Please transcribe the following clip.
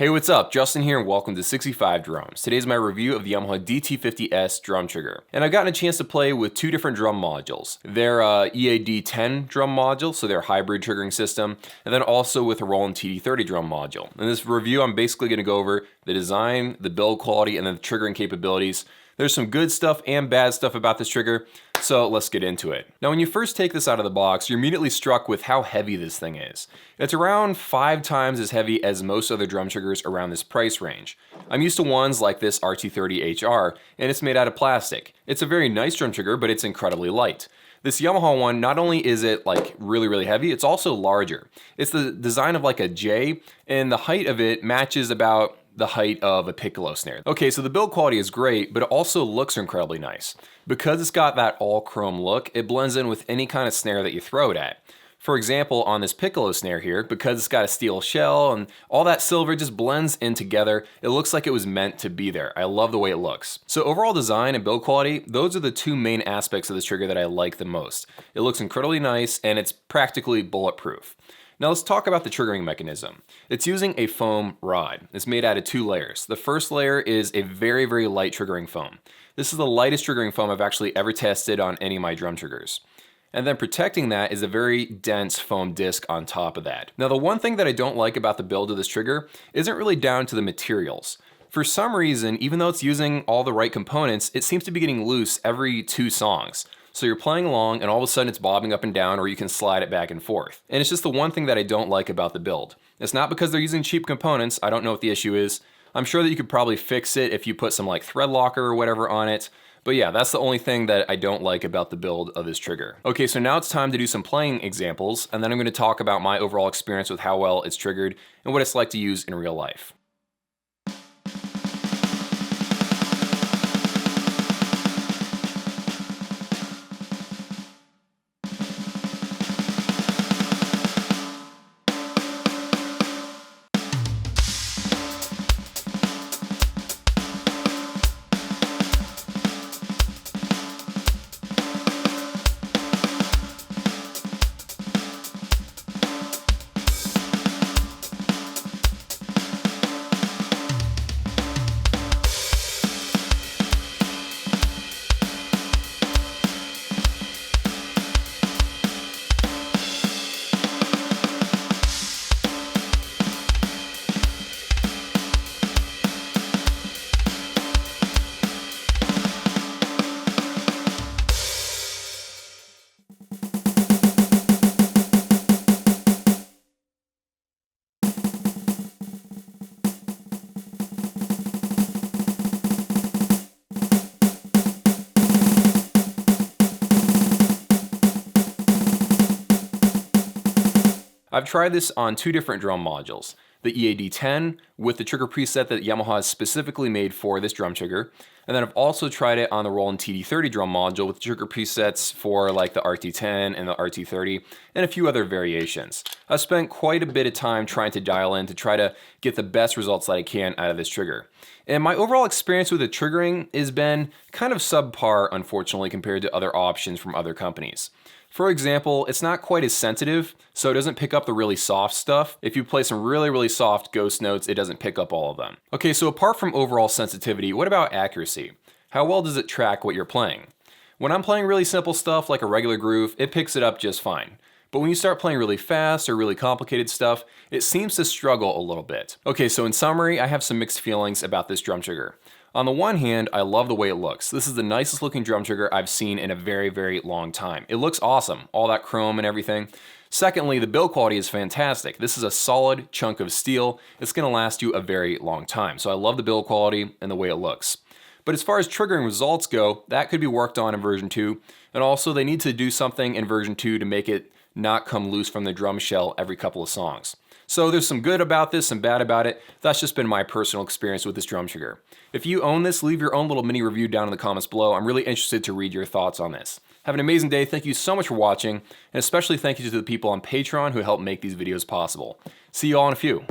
Hey, what's up? Justin here and welcome to 65 Drums. Today's my review of the Yamaha DT50S drum trigger. And I've gotten a chance to play with two different drum modules. Their EAD10 drum module, so their hybrid triggering system, and then also with a Roland TD30 drum module. In this review, I'm basically going to go over the design, the build quality, and then the triggering capabilities. There's some good stuff and bad stuff about this trigger, so let's get into it. Now, when you first take this out of the box, you're immediately struck with how heavy this thing is. It's around 5 times as heavy as most other drum triggers around this price range. I'm used to ones like this RT30HR, and it's made out of plastic. It's a very nice drum trigger, but it's incredibly light. This Yamaha one, not only is it like really heavy, it's also larger. It's the design of like a J, and the height of it matches about the height of a piccolo snare. Okay, so the build quality is great, but it also looks incredibly nice. Because it's got that all chrome look, it blends in with any kind of snare that you throw it at. For example, on this piccolo snare here, because it's got a steel shell and all that silver just blends in together, it looks like it was meant to be there. I love the way it looks. So overall design and build quality, those are the two main aspects of this trigger that I like the most. It looks incredibly nice and it's practically bulletproof. Now let's talk about the triggering mechanism. It's using a foam rod. It's made out of 2 layers. The first layer is a very light triggering foam. This is the lightest triggering foam I've actually ever tested on any of my drum triggers. And then protecting that is a very dense foam disc on top of that. Now the one thing that I don't like about the build of this trigger isn't really down to the materials. For some reason, even though it's using all the right components, it seems to be getting loose every 2 songs. So you're playing along and all of a sudden it's bobbing up and down, or you can slide it back and forth. And it's just the one thing that I don't like about the build. It's not because they're using cheap components. I don't know what the issue is. I'm sure that you could probably fix it if you put some like thread locker or whatever on it. But yeah, that's the only thing that I don't like about the build of this trigger. Okay, so now it's time to do some playing examples, and then I'm going to talk about my overall experience with how well it's triggered and what it's like to use in real life. I've tried this on 2 different drum modules, the EAD10 with the trigger preset that Yamaha has specifically made for this drum trigger, and then I've also tried it on the Roland TD30 drum module with trigger presets for like the RT10 and the RT30 and a few other variations. I've spent quite a bit of time trying to dial in to try to get the best results that I can out of this trigger. And my overall experience with the triggering has been kind of subpar, unfortunately, compared to other options from other companies. For example, it's not quite as sensitive, so it doesn't pick up the really soft stuff. If you play some really soft ghost notes, it doesn't pick up all of them. Okay, so apart from overall sensitivity, what about accuracy? How well does it track what you're playing? When I'm playing really simple stuff like a regular groove, it picks it up just fine. But when you start playing really fast or really complicated stuff, it seems to struggle a little bit. Okay, so in summary, I have some mixed feelings about this drum trigger. On the one hand, I love the way it looks. This is the nicest looking drum trigger I've seen in a very long time. It looks awesome, all that chrome and everything. Secondly, the build quality is fantastic. This is a solid chunk of steel. It's gonna last you a very long time. So I love the build quality and the way it looks. But as far as triggering results go, that could be worked on in version 2. And also they need to do something in version 2 to make it not come loose from the drum shell every couple of songs. So there's some good about this, some bad about it. That's just been my personal experience with this drum trigger. If you own this, leave your own little mini review down in the comments below. I'm really interested to read your thoughts on this. Have an amazing day. Thank you so much for watching, and especially thank you to the people on Patreon who help make these videos possible. See you all in a few.